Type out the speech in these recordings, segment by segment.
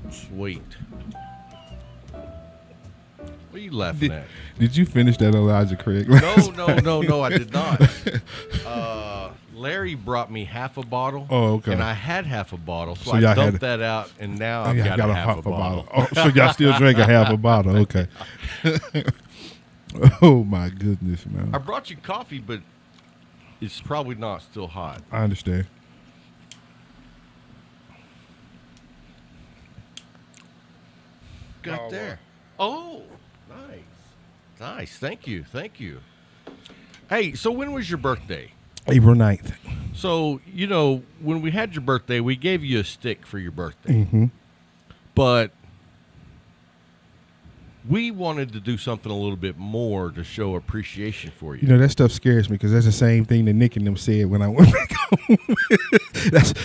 Sweet. What are you laughing at? Did you finish that Elijah Craig? No, I did not. Larry brought me half a bottle. Oh, okay. And I had half a bottle, so y'all I dumped that out, and now I've got a half a bottle. Oh, so y'all still drink a half a bottle? Okay. Oh my goodness, man! I brought you coffee, but it's probably not still hot. I understand. Got there. Oh, nice. Thank you. Hey, so when was your birthday? April 9th. So, when we had your birthday, we gave you a stick for your birthday. Mm-hmm. But we wanted to do something a little bit more to show appreciation for you. That stuff scares me because that's the same thing that Nick and them said when I went back home.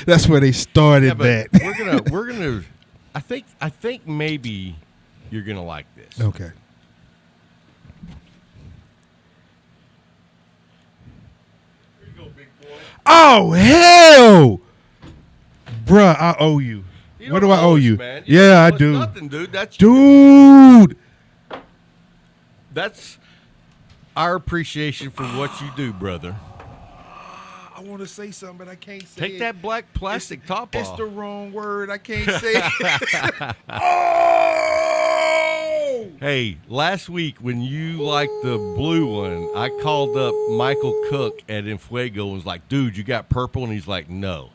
that's where they started that. We're gonna. I think maybe you're gonna like this. Okay. Here you go, big boy. Oh hell, bruh! I owe you. What do I owe you? Man. Yeah, I do. Nothing, dude. Dude. That's our appreciation for what you do, brother. I want to say something, but I can't say Take that black plastic top off. It's the wrong word. I can't say it. Oh! Hey, last week when you liked the blue one, I called up Michael Cook at Enfuego and was like, dude, you got purple? And he's like, no.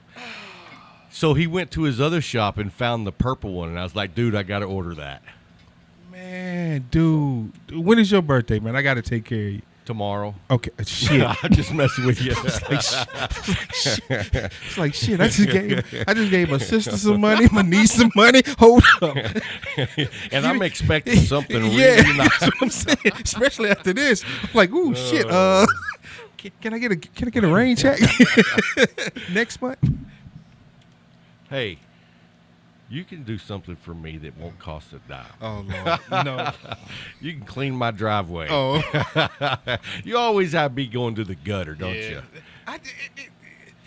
So he went to his other shop and found the purple one, and I was like, dude, I got to order that. Man, dude. When is your birthday, man? I got to take care of you. Tomorrow. Okay, shit. I'm just messing with you. It's like shit. I just gave my sister some money, my niece some money. Hold up. And I'm expecting something really nice. That's what I'm saying. Especially after this. I'm like, ooh, shit. Can I get a rain check next month? Hey, you can do something for me that won't cost a dime. Oh, Lord. No. You can clean my driveway. Oh. You always have me going to the gutter, don't you?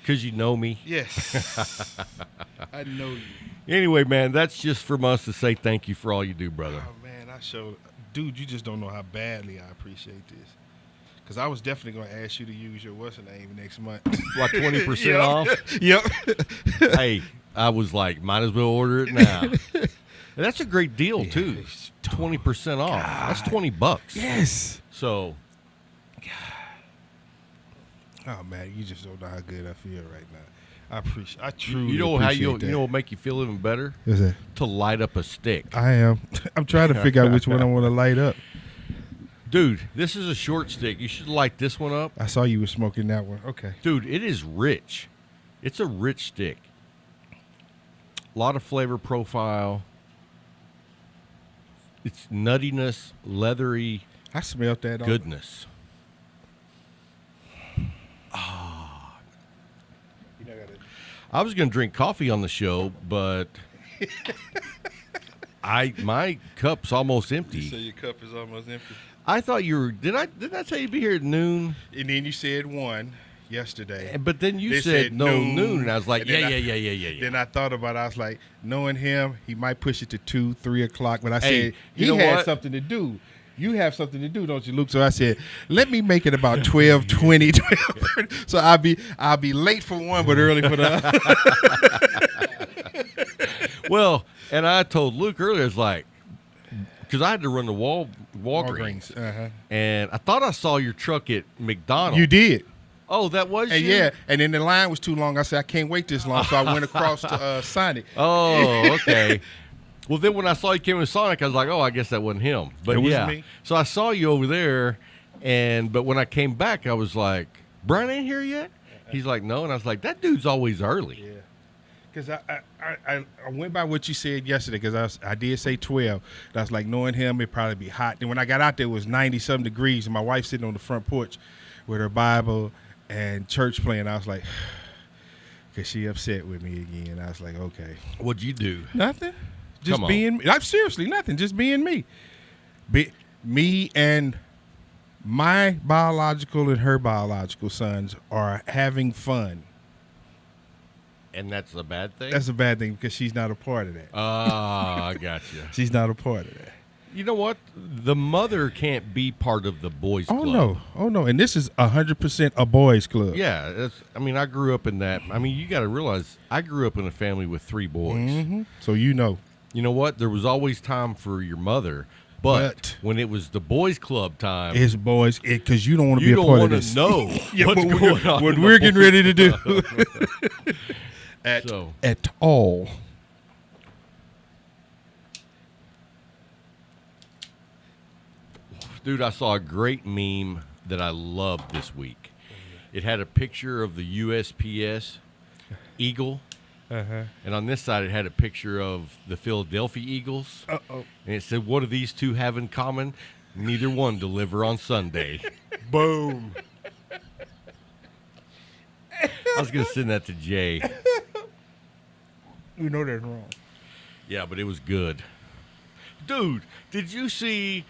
Because you know me. Yes. I know you. Anyway, man, that's just from us to say thank you for all you do, brother. Oh, man, dude, you just don't know how badly I appreciate this. Because I was definitely going to ask you to use your what's-her-name next month. What, 20% off? Yep. Hey, I was like, might as well order it now. And that's a great deal, too. 20% off. God. That's $20. Yes. So. Oh, man, you just don't know how good I feel right now. I truly You know appreciate how that. you know what make you feel even better? What's that? To light up a stick. I am. I'm trying to figure out which one I want to light up. Dude, this is a short stick. You should light this one up. I saw you were smoking that one. Okay. Dude, it is rich. It's a rich stick. A lot of flavor profile. It's nuttiness, leathery. I smelled that. Goodness. I was going to drink coffee on the show, but my cup's almost empty. So your cup is almost empty. I thought you were. Didn't I tell you to be here at noon? And then you said 1 yesterday. But then you said noon, and I was like, yeah. Then I thought about it. I was like, knowing him, he might push it to 2, 3 o'clock. But I said he had something to do. You have something to do, don't you, Luke? So I said, let me make it about 12:20, 12:30. So I'll be late for one, but early for the other. Well, and I told Luke earlier, it's like, because I had to run to Walgreens. And I thought I saw your truck at McDonald's. You did. Oh, that was you? Yeah, and then the line was too long. I said, I can't wait this long, so I went across to Sonic. Oh, okay. Well, then when I saw you came with Sonic, I was like, oh, I guess that wasn't him. But it was yeah. me. So I saw you over there, but when I came back, I was like, Brian ain't here yet? He's like, no. And I was like, that dude's always early. Yeah. Because I went by what you said yesterday, because I did say 12. And I was like, knowing him, it'd probably be hot. Then when I got out there, it was 90-something degrees, and my wife sitting on the front porch with her Bible and church playing. I was like, because she upset with me again. I was like, okay. What'd you do? Nothing. Just being me. I'm seriously nothing. Just being me. Me and my biological and her biological sons are having fun. And that's a bad thing? That's a bad thing because she's not a part of that. I got you. She's not a part of that. You know what? The mother can't be part of the boys' club. Oh no! And this is 100% a boys' club. Yeah, I grew up in that. I mean, you got to realize I grew up in a family with 3 boys. Mm-hmm. So you know what? There was always time for your mother, but when it was the boys' club time, it's boys because you don't want to be a part of this. You don't want to know what's going on. What we're getting ready to do at all. Dude, I saw a great meme that I loved this week. It had a picture of the USPS Eagle, and on this side it had a picture of the Philadelphia Eagles. And it said, what do these two have in common? Neither one deliver on Sunday. Boom. I was going to send that to Jay. You know that's wrong. Yeah, but it was good. Dude, did you see...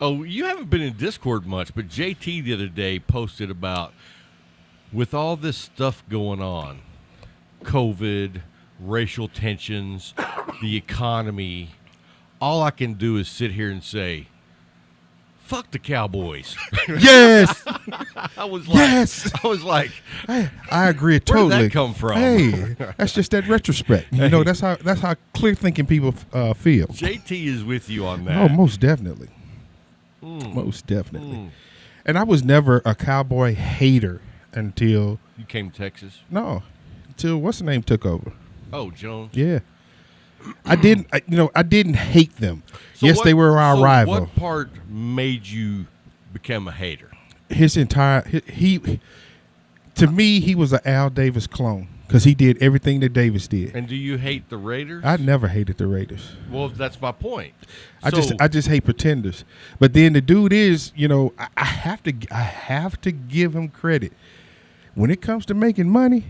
Oh, you haven't been in Discord much, but JT the other day posted about, with all this stuff going on, COVID, racial tensions, the economy, all I can do is sit here and say, fuck the Cowboys. Yes. I was like, I agree totally. Where did that come from? Hey, that's just that retrospect. You know, that's how clear thinking people feel. JT is with you on that. Oh, most definitely. Most definitely. And I was never a Cowboy hater until you came to Texas. No, until what's the name took over. Oh, Jones. Yeah, I didn't. I didn't hate them. So yes, they were our rival. What part made you become a hater? His entire he to me, he was an Al Davis clone because he did everything that Davis did. And do you hate the Raiders? I never hated the Raiders. Well, that's my point. I just hate pretenders. But then the dude is, I have to give him credit. When it comes to making money,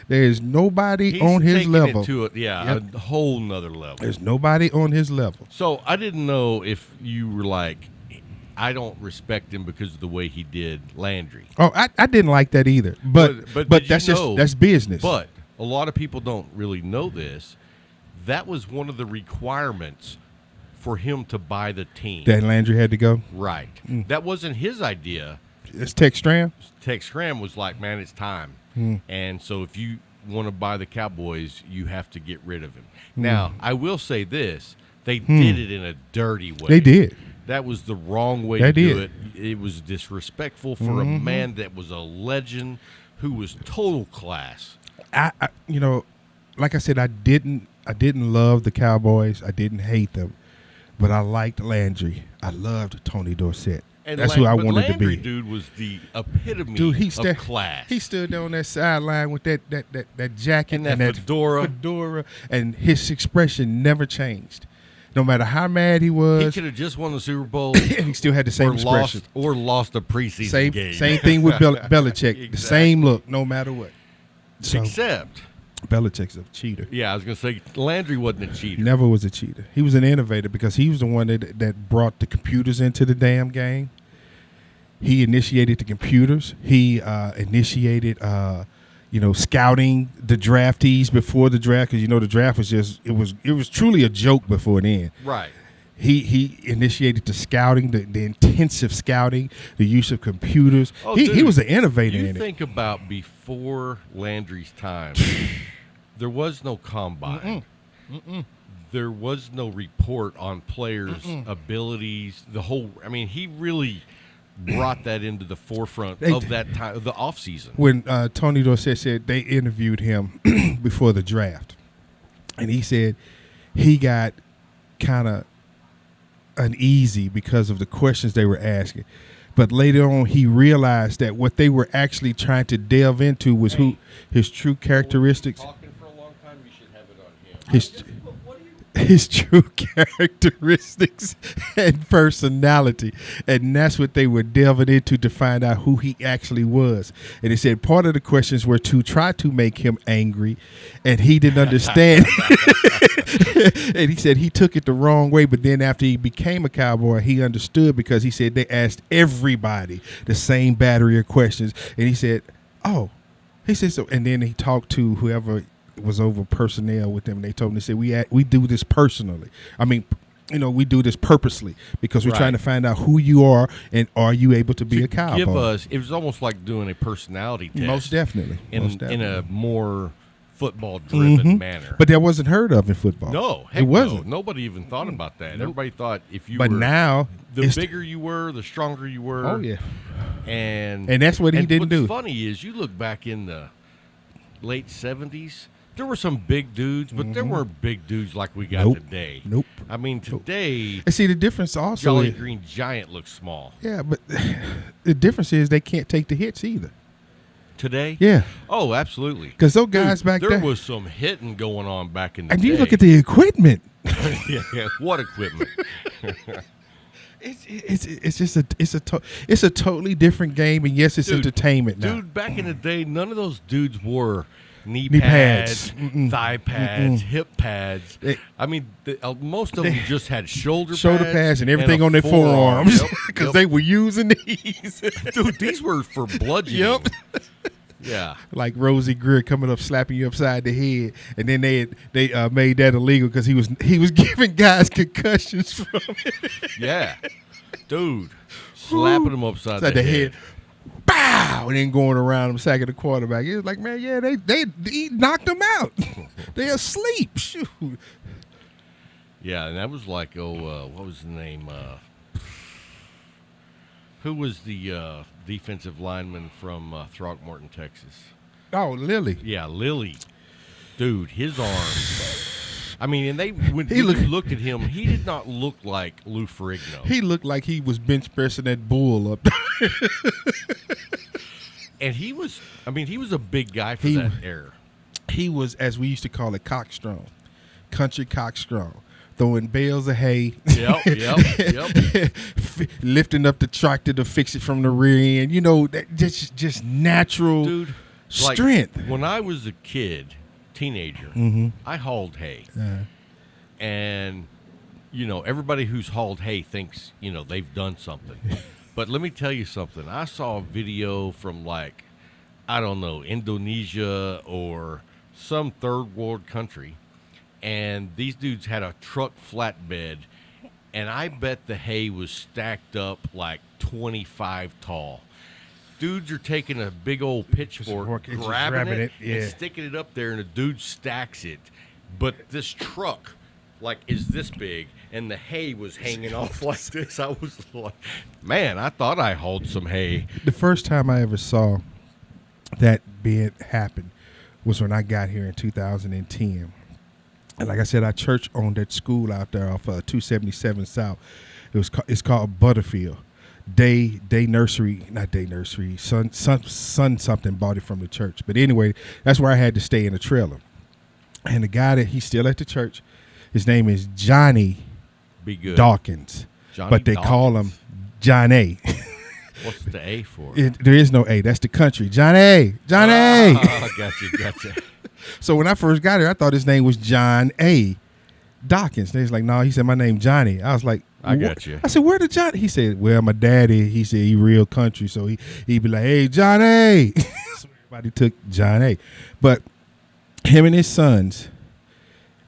there is nobody on his level. A whole nother level. There's nobody on his level. So I didn't know if you were like, I don't respect him because of the way he did Landry. Oh, I didn't like that either. But that's business. But a lot of people don't really know this. That was one of the requirements for him to buy the team. That Landry had to go? Right. That wasn't his idea. It's Tex Stram? Tex Stram was like, man, it's time. And so if you want to buy the Cowboys, you have to get rid of him. Now, I will say this. They did it in a dirty way. They did. That was the wrong way to do it. It was disrespectful for a man that was a legend who was total class. Like I said, I didn't love the Cowboys. I didn't hate them, but I liked Landry. I loved Tony Dorsett. And that's who I wanted Landry, to be. Dude, was the epitome of class. He stood there on that sideline with that jacket and that fedora, and his expression never changed. No matter how mad he was. He could have just won the Super Bowl. And he still had the same expression. Lost a preseason game. Same thing with Belichick. Exactly. The same look, no matter what. So, except Belichick's a cheater. Yeah, I was going to say Landry wasn't a cheater. Never was a cheater. He was an innovator because he was the one that brought the computers into the damn game. He initiated the computers. He initiated scouting the draftees before the draft, because the draft was it was truly a joke before then. Right. He initiated the scouting, the intensive scouting, the use of computers. He was an innovator in it. You think about before Landry's time, there was no combine. There was no report on players' abilities. He really brought that into the forefront of that time, of the offseason. When Tony Dorsett said they interviewed him before the draft, and he said he got kind of uneasy because of the questions they were asking. But later on, he realized that what they were actually trying to delve into was his true characteristics. Talking for a long time, you should have it on him. His true characteristics and personality. And that's what they were delving into to find out who he actually was. And he said part of the questions were to try to make him angry, and he didn't understand. And he said he took it the wrong way, but then after he became a Cowboy, he understood, because he said they asked everybody the same battery of questions. And he said, Oh, he said so. And then he talked to whoever was over personnel with them. And they told him, they said, we do this personally. I mean, we do this purposely because we're trying to find out who you are and are you able to be a cowboy. Give us, it was almost like doing a personality test. Most definitely. In a more football-driven manner. But that wasn't heard of in football. No, heck it wasn't. No. Nobody even thought about that. Nope. Everybody thought if you but were now, the bigger you were, the stronger you were. Oh, yeah. And that's what he didn't do. What's funny is you look back in the late 70s, there were some big dudes, but there weren't big dudes like we got today. Nope. I mean, today, and see, the difference also Jolly Green Giant looks small. Yeah, but the difference is they can't take the hits either. Today? Yeah. Oh, absolutely. Because those guys back there. There was some hitting going on back in the day. And you look at the equipment. Yeah, what equipment? It's a totally different game, and yes, it's entertainment now. Dude, back in the day, none of those dudes wore knee pads. Thigh pads, hip pads. I mean, most of them just had shoulder pads and everything on their forearms because they were using these. Dude, these were for bludgeoning. Yep. Yeah. Like Rosie Greer coming up slapping you upside the head, and then they made that illegal because he was giving guys concussions from it. Yeah. Dude, slapping them upside the head. Bow! And then going around him, sacking the quarterback. He was like, man, yeah, he knocked him out. They asleep. Shoot. Yeah, and that was like, what was the name? Who was the defensive lineman from Throckmorton, Texas? Oh, Lilly. Yeah, Lilly. Dude, his arm. I mean, and when you looked at him, he did not look like Lou Ferrigno. He looked like he was bench pressing that bull up there. And he was a big guy for that era. He was, as we used to call it, cockstrong, country cockstrong, throwing bales of hay. Yep. Lifting up the tractor to fix it from the rear end. That just natural strength. Like, when I was a kid, teenager, I hauled hay. And, everybody who's hauled hay thinks, they've done something. But let me tell you something. I saw a video from Indonesia or some third world country, and these dudes had a truck flatbed, and I bet the hay was stacked up like 25 tall. Dudes are taking a big old pitchfork, grabbing it and sticking it up there, and a dude stacks it. But this truck, is this big, and the hay was hanging off like this. I was like, man, I thought I hauled some hay. The first time I ever saw that being happen was when I got here in 2010. And like I said, our church owned that school out there off 277 South. It's called Butterfield. Son something bought it from the church. But anyway, that's where I had to stay in a trailer. And the guy he's still at the church, his name is Johnny Dawkins. But they call him John A. What's the A for? There is no A. That's the country. John A. Gotcha. So when I first got here, I thought his name was John A. Dawkins. They was like, no, he said, my name Johnny. I was like, I got you. I said, where did John? He said, well, my daddy, he said he real country. So he'd be like, hey, John A. So everybody took John A. But him and his sons,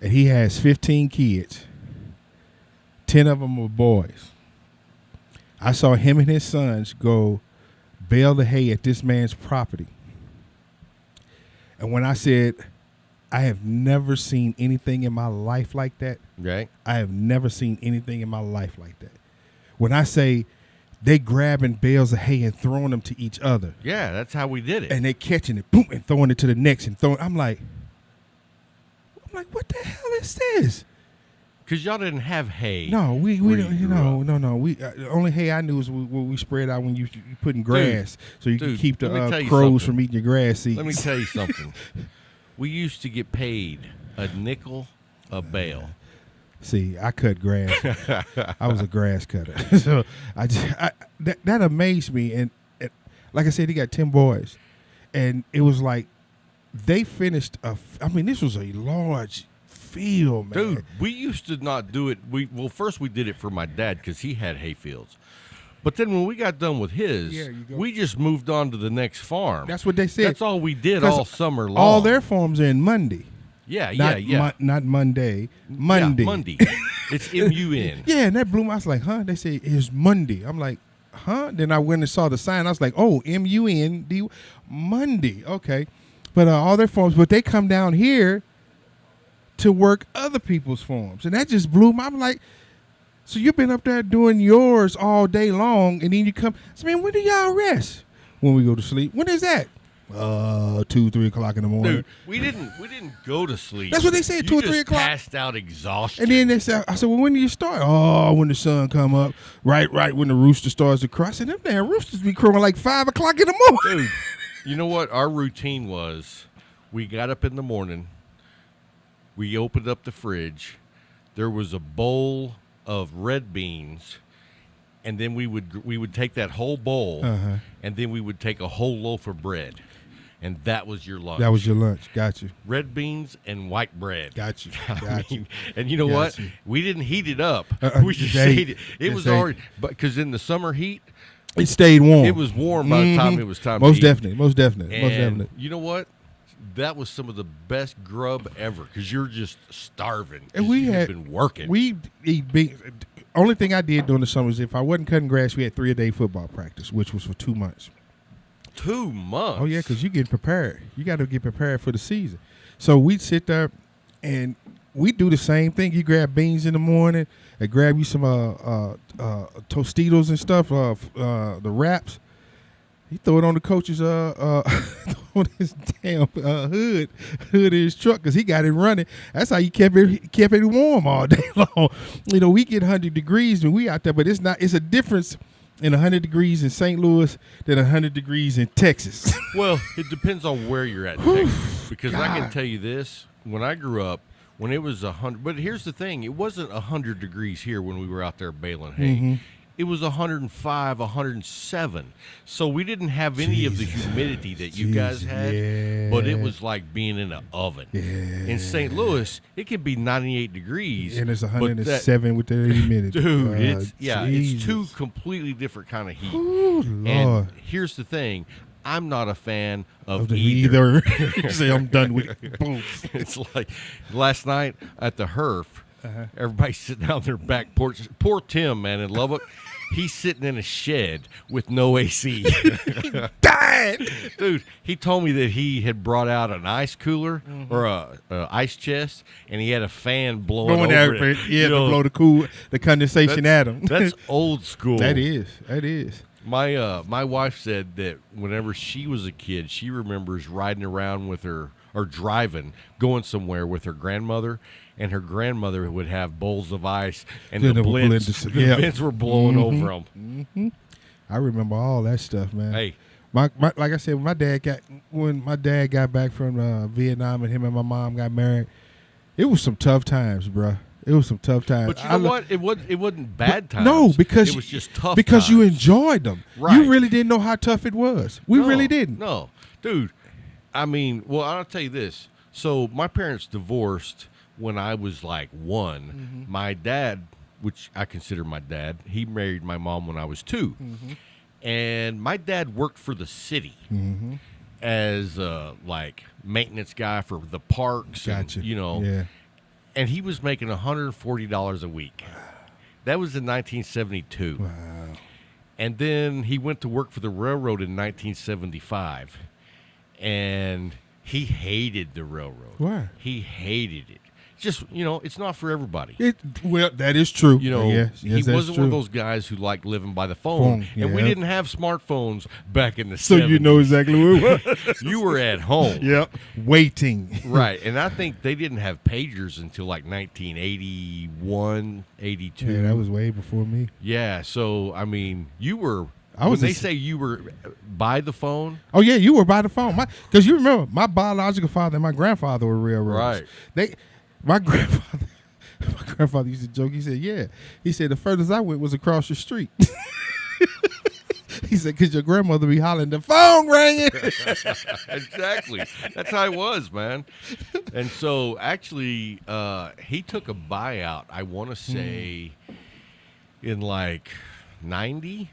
and he has 15 kids. 10 of them were boys. I saw him and his sons go bale the hay at this man's property. And when I said, I have never seen anything in my life like that. Right. I have never seen anything in my life like that. When I say they grabbing bales of hay and throwing them to each other. Yeah, that's how we did it. And they catching it, boom, and throwing it to the next and throwing. I'm like, what the hell is this? Because y'all didn't have hay. No, we don't. No. We only hay I knew was what we spread out when you put in grass, so you can keep the crows from eating your grass seeds. Let me tell you something. We used to get paid a nickel a bale. See, I cut grass. I was a grass cutter, so that amazed me. And like I said, he got 10 boys, and it was like they finished. This was a large field, man. Dude, we used to not do it. First we did it for my dad because he had hay fields. But then when we got done with his, Yeah, you go. we just moved on to the next farm. That's what they said. That's all we did 'Cause all summer long. All their farms are in Monday. Yeah. Not Monday. Monday. Yeah, Monday. It's M-U-N. Yeah, and that blew me. I was like, huh? They say it's Monday. I'm like, huh? Then I went and saw the sign. I was like, oh, M-U-N-D, Monday. Okay. But all their farms, but they come down here to work other people's farms. And that just blew me. I'm like, so you've been up there doing yours all day long, and then you come. So, man, when do y'all rest? When we go to sleep. When is that? 2, 3 o'clock in the morning. Dude, we didn't go to sleep. That's what they said, 2 or 3 o'clock. Passed out exhausted. And then they said, I said, well, when do you start? Oh, when the sun come up, right when the rooster starts to crow. I said, them damn roosters be crowing like 5 o'clock in the morning. Dude, you know what our routine was? We got up in the morning. We opened up the fridge. There was a bowl of red beans, and then we would take that whole bowl, and then we would take a whole loaf of bread, and that was your lunch. That was your lunch. Got you. Red beans and white bread. Got you. And you know Got what? you. We didn't heat it up. We just they- ate it. It was they- already, because in the summer heat, It stayed warm. it was warm by the time it was time Most to eat. definitely. Most definitely. Most And definitely. you know what? That was some of the best grub ever because you're just starving. 'cause And we you've had been working. We eat beans. Only thing I did during the summer is if I wasn't cutting grass, we had 3-a-day football practice, which was for 2 months. 2 months. Oh yeah, because you get prepared. You got to get prepared for the season. So we'd sit there, and we do the same thing. You grab beans in the morning, and grab you some Tostitos and stuff, the wraps. He throw it on the coach's on his damn hood of his truck because he got it running. That's how he kept it warm all day long. You know, we get 100 degrees when we out there, but it's not. It's a difference in 100 degrees in St. Louis than 100 degrees in Texas. Well, it depends on where you're at in Texas. Because I can tell you this: when I grew up, when it was 100, but here's the thing: it wasn't 100 degrees here when we were out there baling hay. It was 105, 107. So we didn't have any of the humidity that you guys had, but it was like being in an oven. Yeah. In St. Louis, it could be 98 degrees. And it's but 107 with the humidity. Dude, it's Jesus. two completely different kind of heat. Ooh, Lord. And here's the thing. I'm not a fan of the either. You say I'm done with it. Boom. It's like last night at the Herf, everybody's sitting out on their back porch. Poor Tim, man, in Lubbock. He's sitting in a shed with no AC. Dying. Dude, he told me that he had brought out an ice cooler or a ice chest, and he had a fan blowing over it. Yeah, You know, to blow the condensation at him. That's old school. That is. My wife said that whenever she was a kid, she remembers riding around with her or driving, going somewhere with her grandmother, and her grandmother would have bowls of ice, and the vents were blowing over them. I remember all that stuff, man. Hey, my like I said, when my dad got back from Vietnam and him and my mom got married, it was some tough times, bro. It was some tough times. but you know what? It wasn't bad times. No, because it was just tough. Because you times. enjoyed them. Right. You really didn't know how tough it was. We really didn't. No, dude. I mean, well, I'll tell you this. So my parents divorced when I was like 1. My dad, which I consider my dad, he married my mom when I was 2. And my dad worked for the city as like maintenance guy for the parks. Gotcha. And, you know, Yeah. and he was making $140 a week. That was in 1972. Wow. And then he went to work for the railroad in 1975. And he hated the railroad. Why? He hated it. Just, you know, it's not for everybody. Well, that is true. You know, yes, he that's wasn't true. one of those guys who liked living by the phone. And we yeah. didn't have smartphones back in the 70s. So you know exactly where it was. You were at home. Yep. Waiting. Right. And I think they didn't have pagers until like 1981, 82. Yeah, that was way before me. Yeah. So, I mean, you were... I was when they a- say you were by the phone... Oh yeah, you were by the phone. Because you remember, my biological father and my grandfather were railroads. Right. My grandfather used to joke. He said, "Yeah." He said the furthest I went was across the street. He said, "Cause your grandmother be hollering, the phone ringing." Exactly. That's how it was, man. And so, actually, he took a buyout, I want to say, in like 90,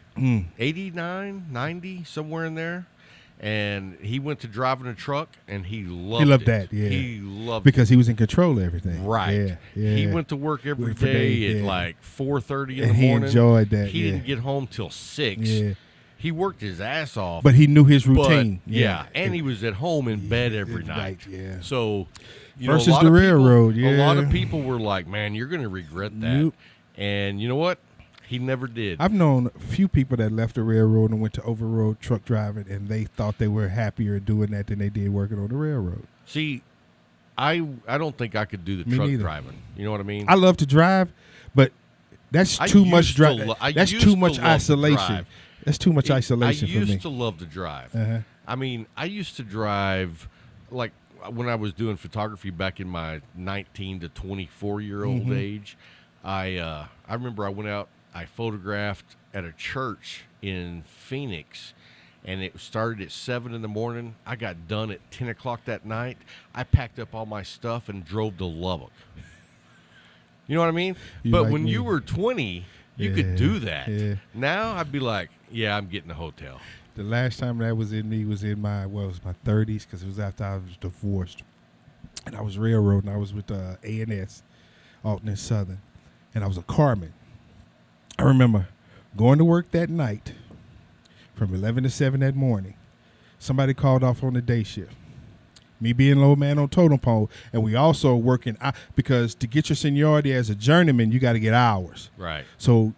89, 90, somewhere in there. And he went to driving a truck, and he loved it. That, yeah. He loved because he was in control of everything. Right. Yeah. He went to work every day at like 4:30 in the morning. He enjoyed that. He didn't get home till 6. Yeah. He worked his ass off. But he knew his routine. And he was at home in bed every night. Right, yeah. So, versus the railroad, a lot of people were like, man, you're going to regret that. Nope. And you know what? He never did. I've known a few people that left the railroad and went to over-road truck driving, and they thought they were happier doing that than they did working on the railroad. See, I don't think I could do the truck driving. You know what I mean? I love to drive, but that's too much drive. That's too much isolation. That's too much isolation for me. I used to love to drive. Uh-huh. I mean, I used to drive, like when I was doing photography back in my 19 to 24-year-old age. I remember I went out. I photographed at a church in Phoenix, and it started at 7 in the morning. I got done at 10 o'clock that night. I packed up all my stuff and drove to Lubbock. You know what I mean? But when you were 20, you could do that. Yeah. Now I'd be like, yeah, I'm getting a hotel. The last time that was in me was in my 30s, because it was after I was divorced. And I was railroading. I was with A&S, Alton and Southern, and I was a carman. I remember going to work that night from 11 to 7 that morning. Somebody called off on the day shift. Me being low man on totem pole, and we also working because to get your seniority as a journeyman, you got to get hours. Right. So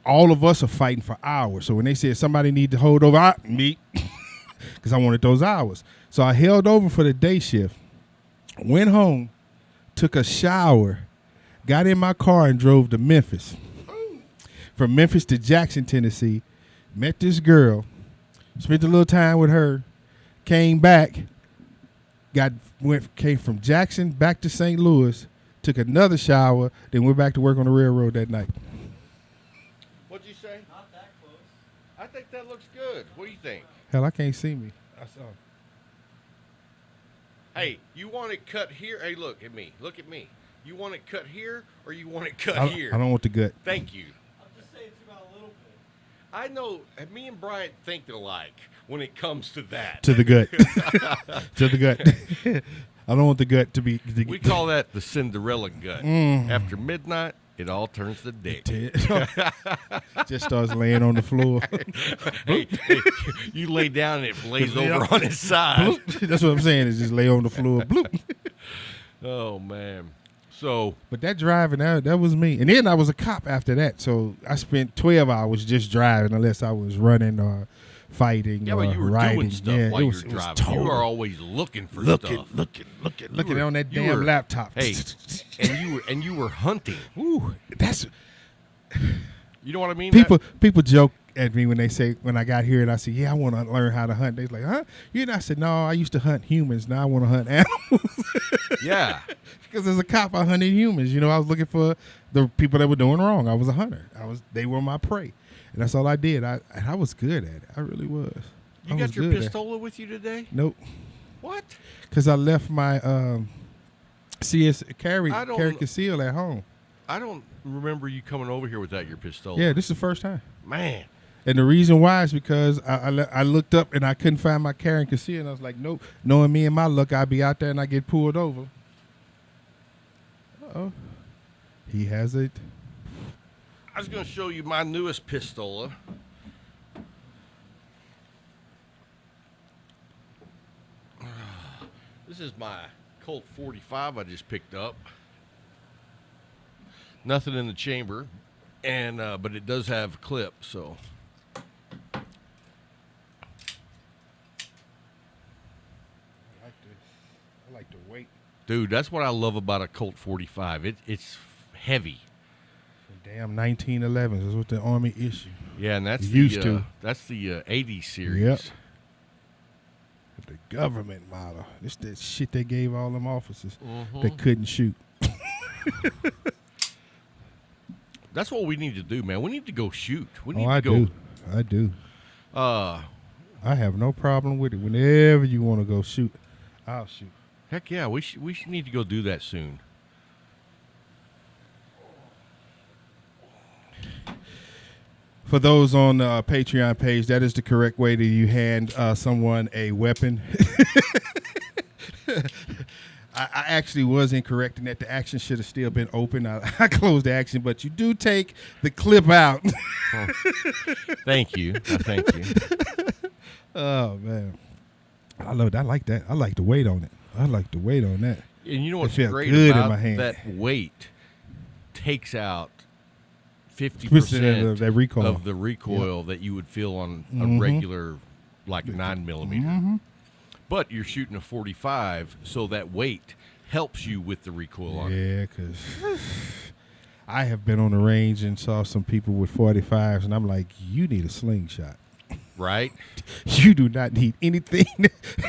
all of us are fighting for hours. So when they said somebody need to hold over, me, because I wanted those hours. So I held over for the day shift, went home, took a shower, got in my car, and drove to Memphis. From Memphis to Jackson, Tennessee, met this girl, spent a little time with her, came back, came from Jackson back to St. Louis, took another shower, then went back to work on the railroad that night. What'd you say? Not that close. I think that looks good. What do you think? Hell, I can't see me. I saw. Hey, you want it cut here? Hey, look at me. Look at me. You want it cut here, or you want it cut here? I don't want the gut. Thank you. I know me and Bryant think alike when it comes to that. To the gut. To the gut. I don't want the gut to be. We call that the Cinderella gut. After midnight, it all turns to dick. Just starts laying on the floor. hey, you lay down and it lays over on its side. That's what I'm saying. Is just lay on the floor. Bloop. Oh man. So, but that driving, that was me. And then I was a cop after that. So I spent 12 hours just driving unless I was running or fighting or but you were riding. doing stuff while you were driving. You were always looking for stuff. Looking on that damn laptop. Hey, and you were hunting. Ooh, that's... You know what I mean? People joke at me when I got here and I said, yeah, I want to learn how to hunt. They're like, huh? You know, I said, no, I used to hunt humans. Now I want to hunt animals. Yeah. Because as a cop, I hunted humans. You know, I was looking for the people that were doing wrong. I was a hunter. They were my prey. And that's all I did. I was good at it. I really was. You got your pistola with you today? Nope. What? Because I left my carry conceal at home. I don't remember you coming over here without your pistola. Yeah, this is the first time. Man. And the reason why is because I looked up and I couldn't find my carry and conceal. And I was like, nope. Knowing me and my luck, I'd be out there and I get pulled over. Uh-oh. He has it. I was going to show you my newest pistola. This is my Colt 45 I just picked up. Nothing in the chamber, and but it does have a clip, so. I like the weight. Dude, that's what I love about a Colt 45. It's heavy. Damn 1911s is what the Army issue. Yeah, and that's that's the 80 series. Yep. The government model. This that shit they gave all them officers that couldn't shoot. That's what we need to do, man. We need to go shoot. We need I do. I have no problem with it. Whenever you want to go shoot, I'll shoot. Heck yeah, we should need to go do that soon. For those on the Patreon page, that is the correct way that you hand someone a weapon. I actually was incorrect in that the action should have still been open. I closed the action, but you do take the clip out. Oh, thank you. Thank you. Oh, man. I love it. I like that. I like the weight on it. I like the weight on that. And you know what's It felt great good in about my hand. that weight takes out 50% of that recoil. of the recoil that you would feel on a regular, like 9mm. But you're shooting a 45, so that weight helps you with the recoil on it. Yeah, because I have been on the range and saw some people with 45s, and I'm like, you need a slingshot. Right? You do not need anything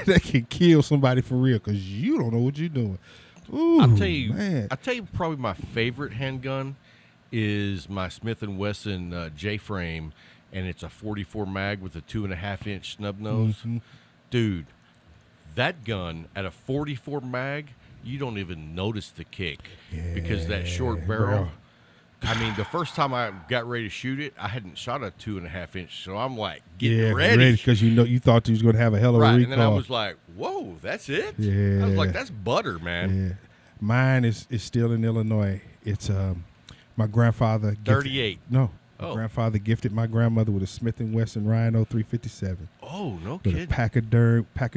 that can kill somebody for real, because you don't know what you're doing. Ooh, I'll tell man. you probably my favorite handgun is my Smith & Wesson J-frame, and it's a 44 mag with a 2.5-inch snub nose. Dude, that gun at a 44 mag, you don't even notice the kick because that short barrel. Bro. I mean, the first time I got ready to shoot it, I hadn't shot a 2.5-inch, so I'm like getting ready because you thought you was going to have a hell of a recoil. And then I was like, "Whoa, that's it!" Yeah, I was like, "That's butter, man." Yeah. Mine is still in Illinois. It's my grandfather. 38. My Oh. grandfather gifted my grandmother with a Smith & Wesson Rhino 357. Oh, no With kidding. a pack of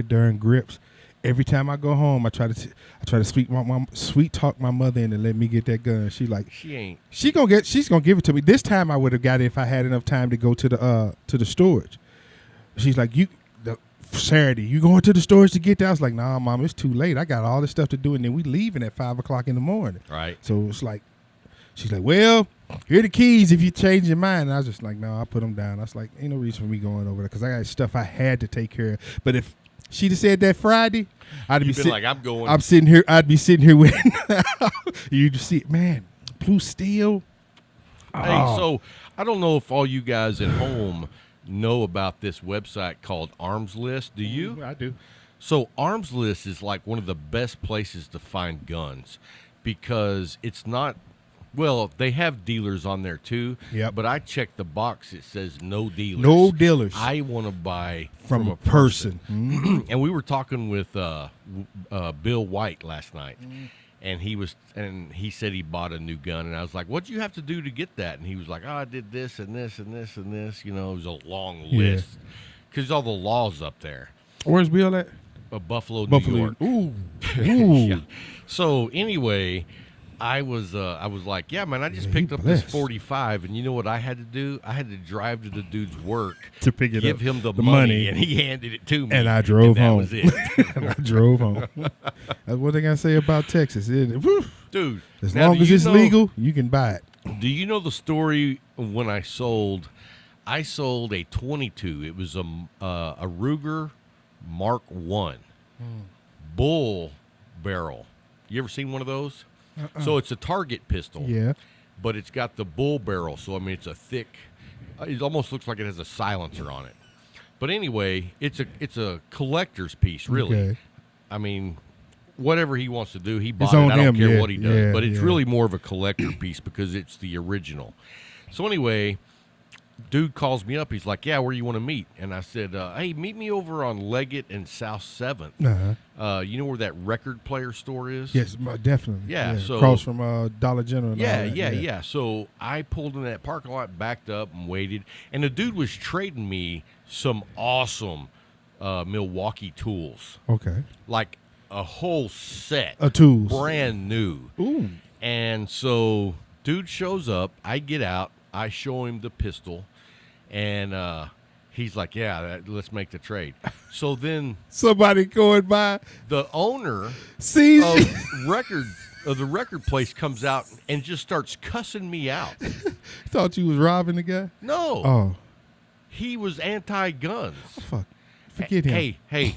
darn grips. Every time I go home, I try to sweet talk my mother in and let me get that gun. She ain't. she's gonna give it to me. This time I would have got it if I had enough time to go to the storage. She's like, Saturday, you going to the storage to get that? I was like, nah, Mom, it's too late. I got all this stuff to do, and then we leaving at 5:00 in the morning. Right. So it's like, she's like, well, here are the keys if you change your mind. And I was just like, no, I put them down. I was like, ain't no reason for me going over there because I got stuff I had to take care of. But if she'd have said that Friday, I'd be like, I'm going. I'm sitting here. I'd be sitting here with you. Just see, man, blue steel. Hey, so I don't know if all you guys at home know about this website called Arms List. Do you? I do. So Arms List is like one of the best places to find guns because it's not. Well, they have dealers on there too. Yep. But I checked the box. It says no dealers. No dealers. I want to buy from a person. And we were talking with Bill White last night, and he said he bought a new gun, and I was like, "What'd you have to do to get that?" And he was like, "Oh, I did this and this and this and this." You know, it was a long list because all the laws up there. Where's Bill at? Buffalo, New York. Ooh. Yeah. So anyway, I was like, yeah, man, I just picked up this 45, and you know what I had to do? I had to drive to the dude's work to pick it up, give him the money, and he handed it to me, and I drove home. That was it. And I drove home. That's what they gotta say about Texas, isn't it? Dude. As long as it's legal, you can buy it. Do you know the story of when I sold a 22? It was a Ruger Mark I bull barrel. You ever seen one of those? So it's a target pistol. Yeah. But it's got the bull barrel. So, I mean, it's a thick, it almost looks like it has a silencer on it. But anyway, it's a collector's piece, really. Okay. I mean, whatever he wants to do, he bought It's it. on I don't him, care yeah, what he does. yeah, But it's yeah. really more of a collector piece because it's the original. So anyway, dude calls me up. He's like, yeah, where you want to meet? And I said, hey, meet me over on Leggett and South 7th. You know where that record player store is? Yes, definitely. Yeah, so across from Dollar General. And all that. Yeah. So I pulled in that parking lot, backed up, and waited. And the dude was trading me some awesome Milwaukee tools. Okay. Like a whole set of tools, brand new. Ooh. And so dude shows up. I get out. I show him the pistol, and he's like, "Yeah, let's make the trade." So then somebody going by, the owner sees of the record place comes out and just starts cussing me out. Thought you was robbing the guy? No. Oh. He was anti-guns. Oh, fuck. Forget him. Hey.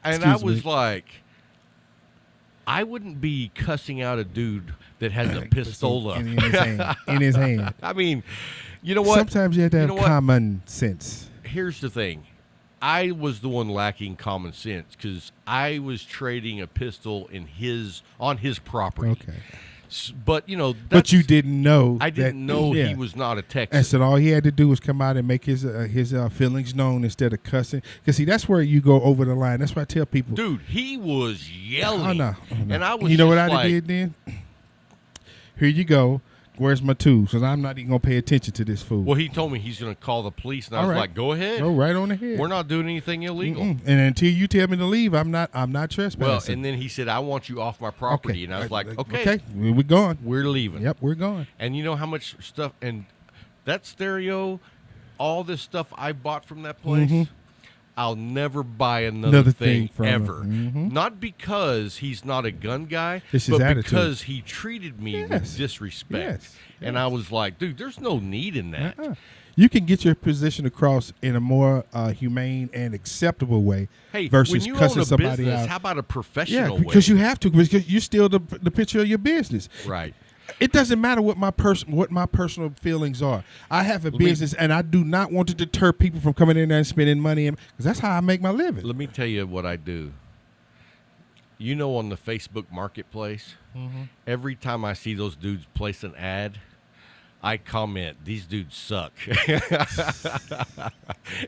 And I was like, I wouldn't be cussing out a dude that has a pistola in his hand. I mean, you know what? Sometimes you have to have common sense. Here's the thing. I was the one lacking common sense because I was trading a pistol on his property. Okay. But, you know, But you didn't know. I didn't know he was not a Texan. And so all he had to do was come out and make his feelings known instead of cussing. Because, see, that's where you go over the line. That's why I tell people. Dude, he was yelling. Oh, no. And I was You know what just I did then? Here you go. Where's my tools? Because I'm not even going to pay attention to this fool. Well, he told me he's going to call the police, and I was like, go ahead. Go right on ahead. We're not doing anything illegal. And until you tell me to leave, I'm not trespassing. Well, and then he said, I want you off my property. Okay. And I was like, okay. We're gone. We're leaving. Yep, we're gone. And you know how much stuff, and that stereo, all this stuff I bought from that place, I'll never buy another thing from ever. him. Not because he's not a gun guy, It's his but attitude. because he treated me with disrespect. Yes. And I was like, dude, there's no need in that. You can get your position across in a more humane and acceptable way Hey, versus when you cussing own a somebody business, out. how about a professional way? Because you have to, because you're still the picture of your business. Right. It doesn't matter what my personal feelings are. I have a business, and I do not want to deter people from coming in there and spending money, because that's how I make my living. Let me tell you what I do. You know, on the Facebook Marketplace, every time I see those dudes place an ad, I comment, these dudes suck.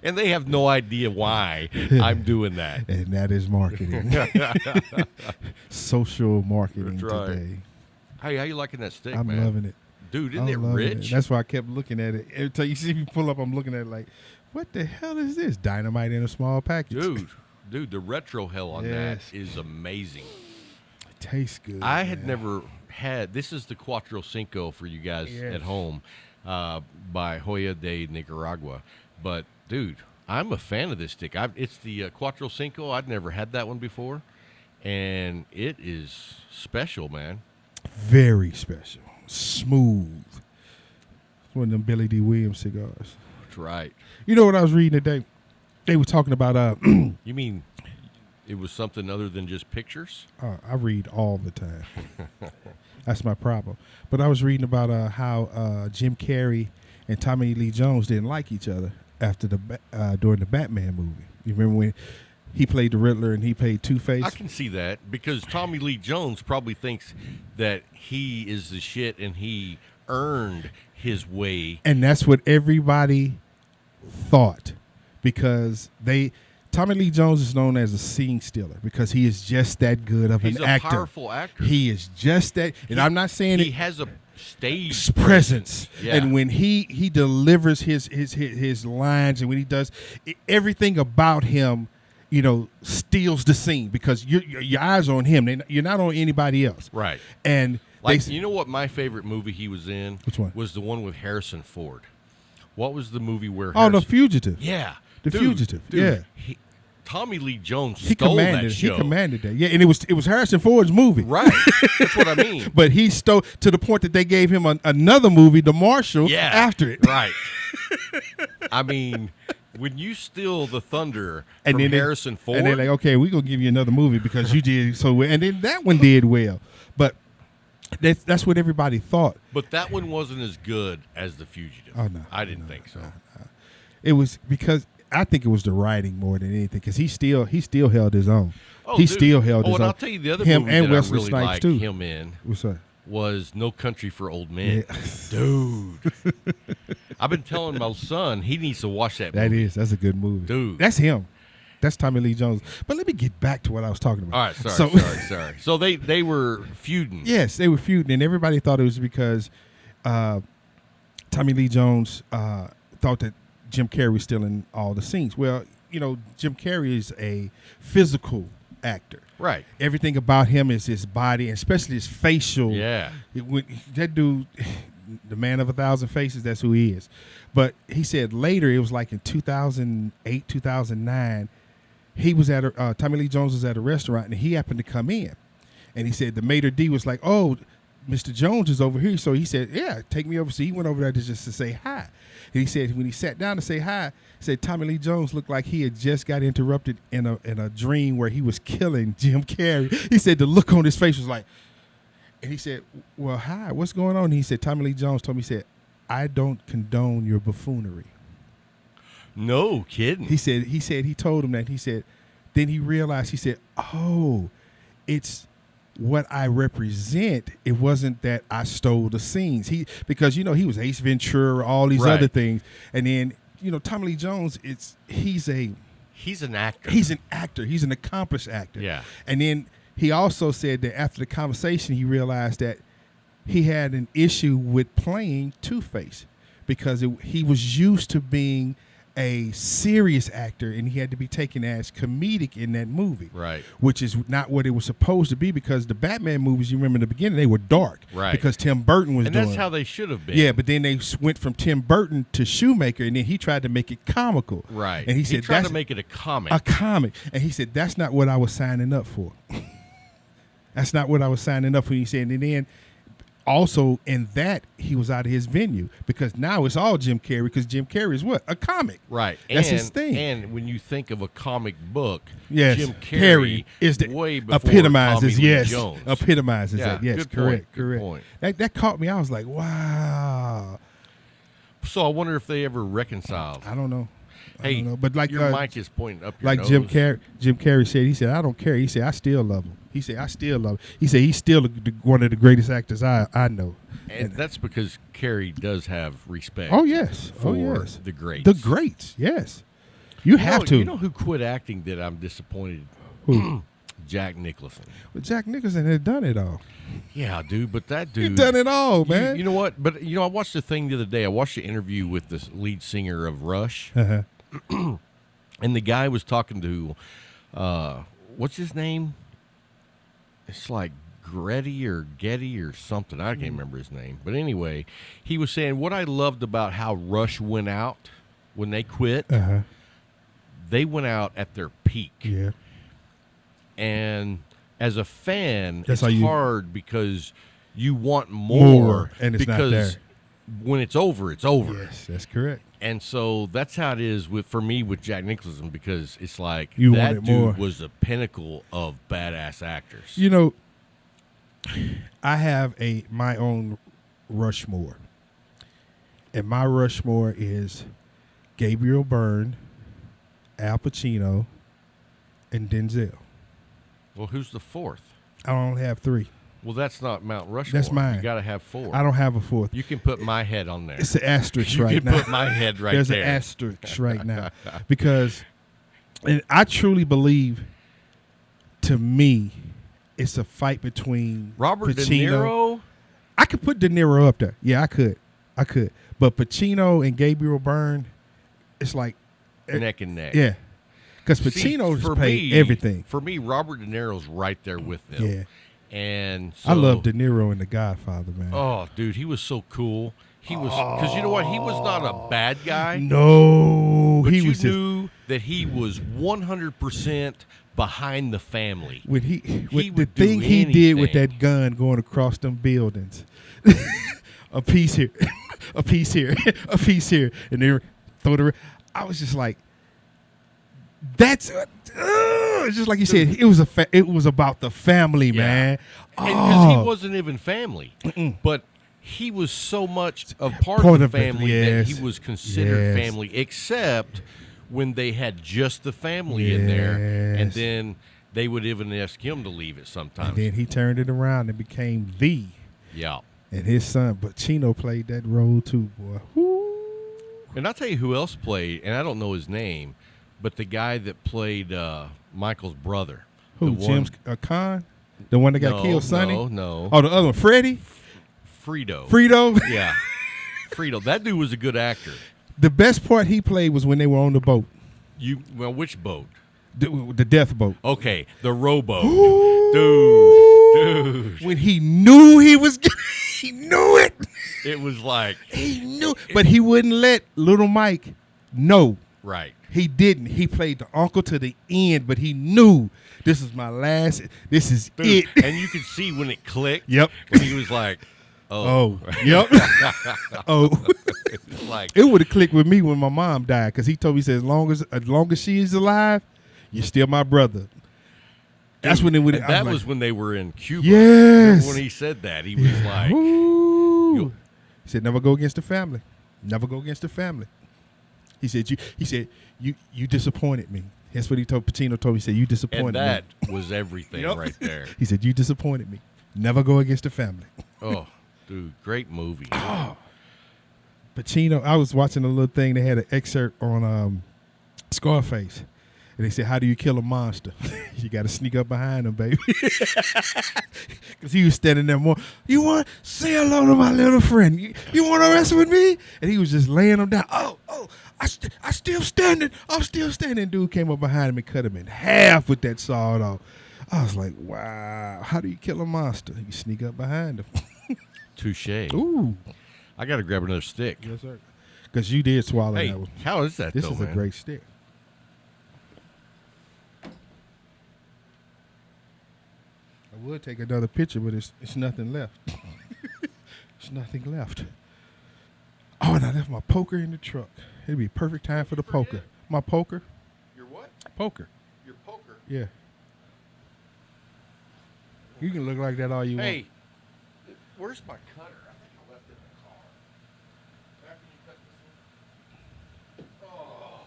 And they have no idea why I'm doing that. And that is marketing. Social marketing That's right. today. Hey, how you liking that stick, I'm man? loving it. Dude, isn't I'm it loving rich? it. That's why I kept looking at it. Every time you see me pull up, I'm looking at it like, what the hell is this? Dynamite in a small package. Dude, the retro hell on that is amazing. It tastes good. I had never had, this is the Cuatro Cinco for you guys at home by Joya de Nicaragua. But, dude, I'm a fan of this stick. It's the Cuatro Cinco. I'd never had that one before. And it is special, man. Very special. Smooth. It's one of them Billy D. Williams cigars. That's right. You know what I was reading today? They were talking about... You mean it was something other than just pictures? I read all the time. That's my problem. But I was reading about how Jim Carrey and Tommy Lee Jones didn't like each other after during the Batman movie. You remember when he played the Riddler and he played Two-Face? I can see that because Tommy Lee Jones probably thinks that he is the shit and he earned his way. And that's what everybody thought, because Tommy Lee Jones is known as a scene stealer because he is just that good of an actor. He's a powerful actor. He is just that, and I'm not saying he has a stage presence. Yeah. And when he delivers his lines, and when he does everything about him, you know, steals the scene because your eyes are on him. You're not on anybody else. Right. And you know what my favorite movie he was in? Which one? Was the one with Harrison Ford. What was the movie where The Fugitive. Yeah. The Fugitive. Dude, yeah. Tommy Lee Jones stole that show. He commanded that. Yeah, and it was Harrison Ford's movie. Right. That's what I mean. But he stole to the point that they gave him another movie, The Marshal, after it. Right. I mean, when you steal the thunder from Harrison Ford. And they're like, okay, we're going to give you another movie because you did so well. And then that one did well. But that's what everybody thought. But that one wasn't as good as The Fugitive. Oh, no. I didn't think so. No. It was because I think it was the writing more than anything, because he still held his own. He still held his own. And I'll tell you the other him movie and that Wesley I really Snipes liked too. him in What's that? was No Country for Old Men. Yeah. Dude. I've been telling my son he needs to watch that movie. That's a good movie. Dude. That's him. That's Tommy Lee Jones. But let me get back to what I was talking about. All right, sorry. So they were feuding. Yes, they were feuding, and everybody thought it was because Tommy Lee Jones thought that Jim Carrey was stealing all the scenes. Well, you know, Jim Carrey is a physical actor. Right. Everything about him is his body, and especially his facial. Yeah. That dude, the man of 1,000 faces, that's who he is. But he said later, it was like in 2008, 2009, he was at Tommy Lee Jones was at a restaurant, and he happened to come in. And he said the maitre d' was like, oh, Mr. Jones is over here. So he said, yeah, take me over. So he went over there just to say hi. And he said when he sat down to say hi, he said Tommy Lee Jones looked like he had just got interrupted in a dream where he was killing Jim Carrey. He said the look on his face was like, and he said, well, hi, what's going on? And he said, Tommy Lee Jones told me, he said, I don't condone your buffoonery. No kidding. He told him that. He said, then he realized, he said, oh, it's what I represent, it wasn't that I stole the scenes. Because he was Ace Ventura, all these Right. other things, and then Tommy Lee Jones, he's an actor. He's an actor. He's an accomplished actor. Yeah. And then he also said that after the conversation, he realized that he had an issue with playing Two-Face because he was used to being a serious actor, and he had to be taken as comedic in that movie. Right. Which is not what it was supposed to be, because the Batman movies, you remember in the beginning, they were dark. Right. Because Tim Burton was and doing that's it. how they should have been. Yeah, but then they went from Tim Burton to Shoemaker, and then he tried to make it comical. Right. And he said tried that's to make it a comic. a comic. And he said, that's not what I was signing up for. That's not what I was signing up for. He said, and then also in that, he was out of his venue, because now it's all Jim Carrey, because Jim Carrey is what? A comic. Right. That's his thing. And when you think of a comic book, Yes, Jim Carrey is the way before epitomizes. Tommy Lee Yes, Jones. epitomizes Yeah, that. Yes, good correct, point, good correct. point. That caught me. I was like, wow. So I wonder if they ever reconciled. I don't know. Hey, I don't know. But like your mic is pointing up your like nose. Jim Carrey said, he said, I don't care. He said, I still love him. He said, I still love him. He said, he's still one of the greatest actors I know. And that's because Carrey does have respect. Oh, yes. For the greats. The greats, yes. You have to. You know who quit acting that I'm disappointed? Who? Jack Nicholson. But Jack Nicholson had done it all. Yeah, dude, but that dude. He done it all, man. You know what? But, I watched the thing the other day. I watched the interview with the lead singer of Rush. Uh-huh. And the guy was talking to, what's his name? It's like Getty or something. I can't remember his name. But anyway, he was saying what I loved about how Rush went out when they quit. Uh-huh. They went out at their peak. Yeah. And as a fan, That's it's how hard because you want more. And it's not because there. when it's over, it's over. Yes, that's correct. And so that's how it is for me with Jack Nicholson, because it's like You that wanted dude more. was the pinnacle of badass actors. I have my own Rushmore. And my Rushmore is Gabriel Byrne, Al Pacino, and Denzel. Well, who's the fourth? I only have 3. Well, that's not Mount Rushmore. That's mine. You got to have 4. I don't have a 4th. You can put my head on there. It's an asterisk You right can now. put my head right There's there. an asterisk right now. Because and I truly believe, to me, it's a fight between Robert Pacino. De Niro. I could put De Niro up there. Yeah, I could. But Pacino and Gabriel Byrne, it's like Neck and neck. yeah. Because Pacino's for paid me, everything. For me, Robert De Niro's right there with them. Yeah. And so, I love De Niro in The Godfather, man. Oh, dude, he was so cool. He was, because you know what? He was not a bad guy. No, But he you was knew that he was 100% behind the family. when He the would do thing he did with anything. that gun going across them buildings. A piece here, a piece here, a piece here, and then throw the. I was just like, that's just like you said. It was it was about the family, man. And because he Oh. wasn't even family, but he was so much a part Part of the of it, family yes. that he was considered Yes. family, except when they had just the family in there, and Yes. then they would even ask him to leave it sometimes. And then he turned it around and became Yeah. and his son. But Chino played that role too, boy. Woo. And I'll tell you who else played, and I don't know his name, but the guy that played Michael's brother. Who? The James Caan? The one that got killed, Sonny? No. Oh, the other one, Freddie? Frito. Frito? Yeah. Frito. That dude was a good actor. The best part he played was when they were on the boat, Well, which boat? the death boat. Okay, the rowboat. Ooh. Dude. When he knew he was he knew it. It was like, He knew. But he wouldn't let little Mike know. right. He didn't. He played the uncle to the end, but he knew this is my last. This is Dude, it. and you could see when it clicked. Yep. When he was like, Oh, yep. Oh, It's like, it would have clicked with me when my mom died, because he told me, he said, as long as she is alive, you're still my brother. That's when it would. and that was when they were in Cuba. Yes. Remember when he said that, he was like, Ooh. Yo. He said, never go against the family. Never go against the family. He said, you disappointed me. That's what he told Pacino. Told me, he said, "You disappointed And that me." was everything Yep. right there. He said, "You disappointed me. Never go against the family." Oh, dude, great movie. Pacino. I was watching a little thing. They had an excerpt on Scarface. And they said, "How do you kill a monster?" You got to sneak up behind him, baby. Because he was standing there more. "You want to say hello to my little friend? You want to wrestle with me?" And he was just laying him down. I still standing. I'm still standing. Dude came up behind him and cut him in half with that sawed off. I was like, wow. How do you kill a monster? You sneak up behind him. Touche. Ooh. I got to grab another stick. Yes, sir. Because you did swallow Hey, that one. how is that, This though, is man? a great stick. I would take another picture, but it's nothing left. There's nothing left. Oh, and I left my poker in the truck. It'd be perfect time for the poker. My poker? Your what? Poker. Your poker? Yeah. You can look like that all you Hey, want. where's my cutter? I think I left it in the car. After you cut this one? Oh,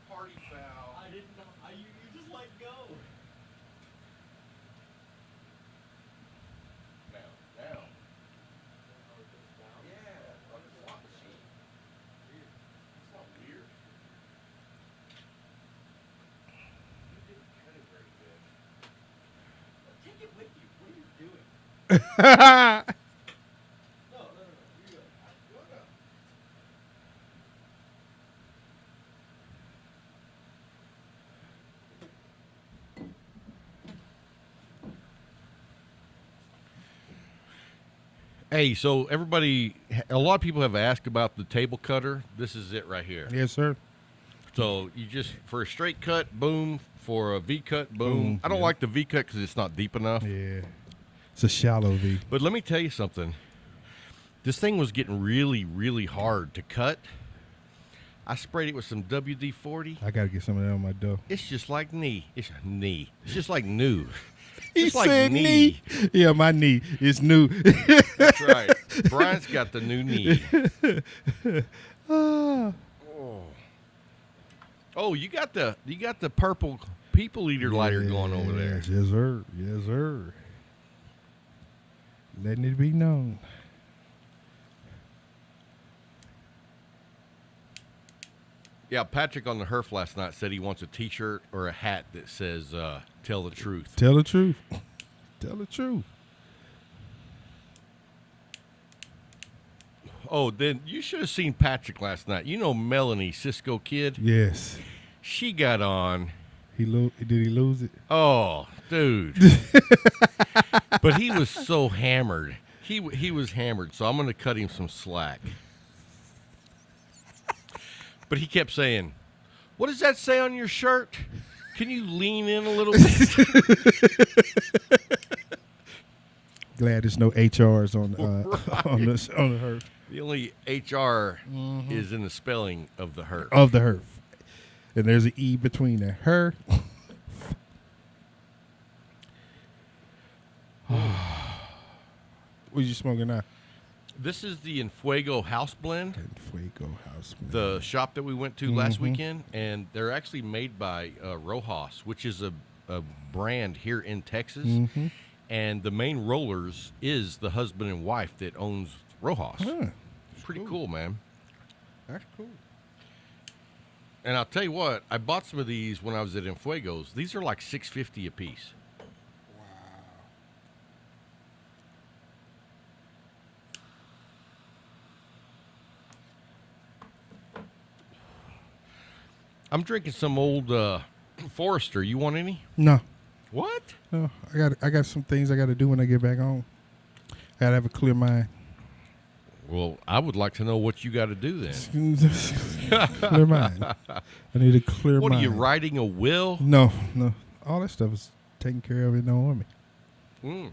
party foul. I didn't know. You just let go. Down. Yeah, on the slot machine. Weird. It's not weird. You didn't cut it very good. Take it with you. What are you doing? No. You're good. What up? Hey, so everybody, a lot of people have asked about the table cutter. This is it right here. Yes, sir. So you just, for a straight cut, boom. For a V cut, boom. Boom, I don't yeah. like the V cut because it's not deep enough. Yeah. It's a shallow V. But let me tell you something. This thing was getting really, really hard to cut. I sprayed it with some WD-40. I got to get some of that on my dough. It's just like knee. It's just like new. He Just like said knee. Yeah, my knee is new. That's right. Brian's got the new knee. Ah. Oh, you got the purple people eater lighter going over there. Yes, sir. Yes, sir. Letting it be known. Yeah, Patrick on the Herf last night said he wants a T-shirt or a hat that says "Tell the truth." Tell the truth. Tell the truth. Oh, then you should have seen Patrick last night. You know Melanie, Cisco kid. Yes. She got on. Did he lose it? Oh, dude. But he was so hammered. He was hammered, so I'm going to cut him some slack. But he kept saying, "What does that say on your shirt? Can you lean in a little bit?" Glad there's no HRs on Right. on the Herf. The only HR is in the spelling of the Herf. Of the Herf. And there's an E between the her. What you smoking now? This is the Enfuego House Blend, Fuego House. the shop that we went to last weekend, and they're actually made by Rojas, which is a brand here in Texas. And the main rollers is the husband and wife that owns Rojas. Huh. Pretty cool, man. That's cool. And I'll tell you what, I bought some of these when I was at Enfuego's. These are like $6.50 a piece. I'm drinking some old Forester. You want any? No. What? No. I got some things I got to do when I get back home. I got to have a clear mind. Well, I would like to know what you got to do then. Clear mind. I need a clear What mind. are you writing a will? No. All that stuff is taken care of in the Army.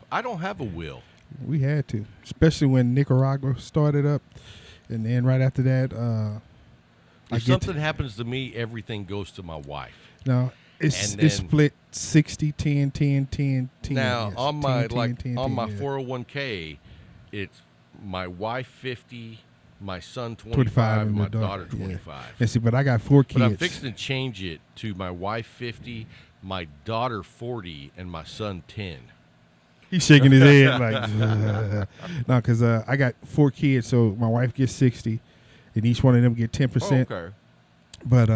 I don't have a will. We had to, especially when Nicaragua started up, and then right after that, If something happens to me, everything goes to my wife. No, it's split 60, 10, 10, 10, 10. Now yes. on my 10, 10, 10, on 10, my yeah. 401k, it's my wife 50, my son 25 and my daughter 25. Yeah. And see, but I got 4 kids. But I'm fixing to change it to my wife 50, my daughter 40, and my son 10. He's shaking his head like, no, because I got 4 kids, so my wife gets 60, and each one of them get 10%. Oh, okay. But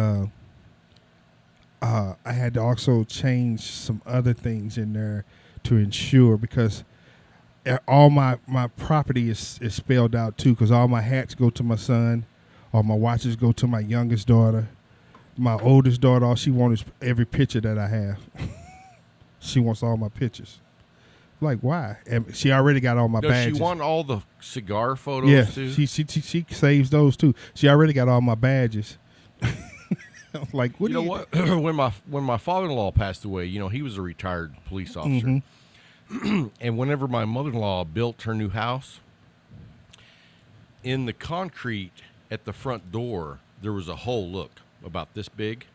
I had to also change some other things in there to ensure, because all my property is spelled out too, because all my hats go to my son, all my watches go to my youngest daughter. My oldest daughter, all she wants is every picture that I have. She wants all my pictures. Like, why? And she already got all my badges. Does she want all the cigar photos too? Yeah, she saves those too. She already got all my badges. I'm like, what? You know what? when my father-in-law passed away, he was a retired police officer. Mm-hmm. And whenever my mother-in-law built her new house, in the concrete at the front door, there was a hole, look, about this big.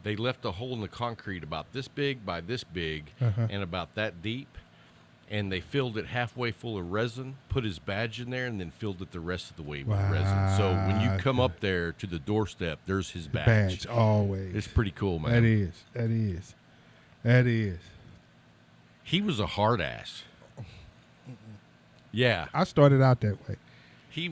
They left a hole in the concrete about this big by this big and about that deep. And they filled it halfway full of resin, put his badge in there, and then filled it the rest of the way with resin. So when you come up there to the doorstep, there's his badge. Always. It's pretty cool, man. That is. He was a hard ass. Yeah. I started out that way. He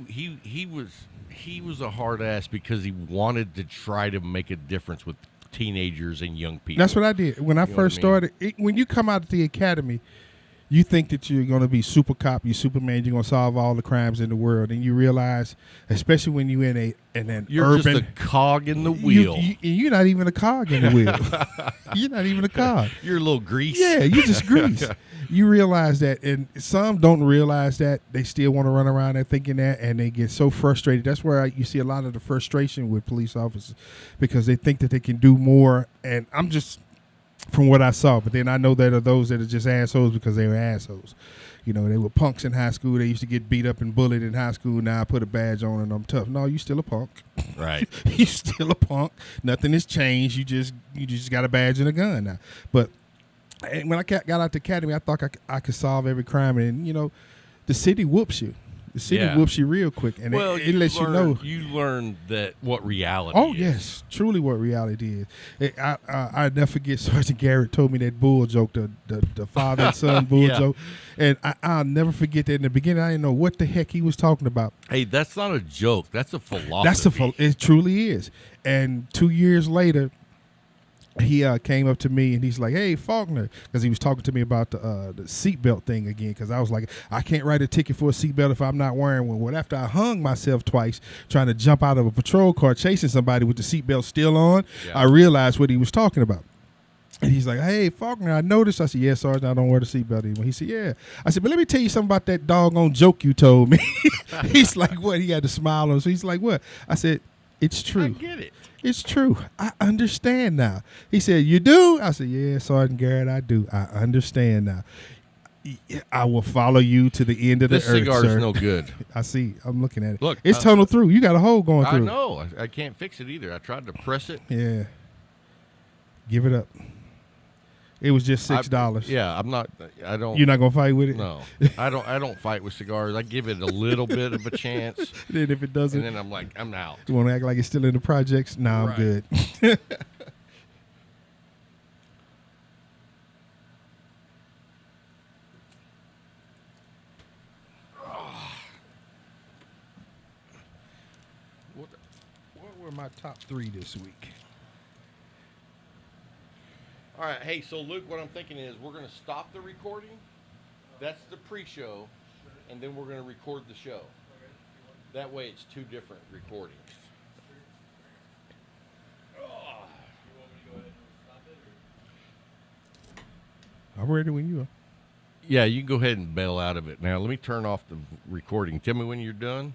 was a hard ass because he wanted to try to make a difference with teenagers and young people. That's what I did. When I first started, when you come out of the academy, you think that you're going to be super cop, you're Superman, you're going to solve all the crimes in the world, and you realize, especially when you're in an you're urban, just a cog in the wheel. You're not even a cog in the wheel. You're not even a cog. You're a little grease. Yeah, you just grease. You realize that, and some don't realize that. They still want to run around there thinking that, and they get so frustrated. That's where you see a lot of the frustration with police officers, because they think that they can do more. And I'm just, from what I saw, but then I know there are those that are just assholes because they were assholes. They were punks in high school. They used to get beat up and bullied in high school. Now I put a badge on and I'm tough. No, you still a punk. Right. You still a punk. Nothing has changed. You just got a badge and a gun now. But when I got out the academy, I thought I could solve every crime. And, the city whoops you. The city whoops you real quick. And it lets you know. You learn what reality is. Oh, is. yes. Truly what reality is. I never forget Sergeant Garrett told me that bull joke, the father and son bull joke. And I'll never forget that. In the beginning, I didn't know what the heck he was talking about. Hey, that's not a joke. That's a philosophy. It truly is. And 2 years later, he came up to me and he's like, "Hey, Faulkner," because he was talking to me about the seatbelt thing again. Because I was like, I can't write a ticket for a seatbelt if I'm not wearing one. Well, after I hung myself twice trying to jump out of a patrol car chasing somebody with the seatbelt still on, I realized what he was talking about. And he's like, "Hey, Faulkner, I noticed." I said, "Yes, Sergeant, I don't wear the seatbelt anymore." He said, "Yeah." I said, "But let me tell you something about that doggone joke you told me." He's like, "What?" He had to smile on. So he's like, "What?" I said, "It's true. I get it. It's true. I understand now." He said, "You do?" I said, "Yeah, Sergeant Garrett, I do. I understand now. I will follow you to the end of the earth, This cigar sir." is no good. I see. I'm looking at it. Look, it's tunnel through. You got a hole going through. I know. I can't fix it either. I tried to press it. Yeah. Give it up. It was just $6. Yeah, I'm not. I don't. You're not gonna fight with it? No, I don't fight with cigars. I give it a little bit of a chance. Then if it doesn't, and then I'm like, I'm out. You want to act like it's still in the projects? Nah, Right. I'm good. What were my top 3 this week? All right, hey, so Luke, what I'm thinking is we're going to stop the recording. That's the pre-show, and then we're going to record the show. That way it's 2 different recordings. I'm ready when you are. Yeah, you can go ahead and bail out of it. Now, let me turn off the recording. Tell me when you're done.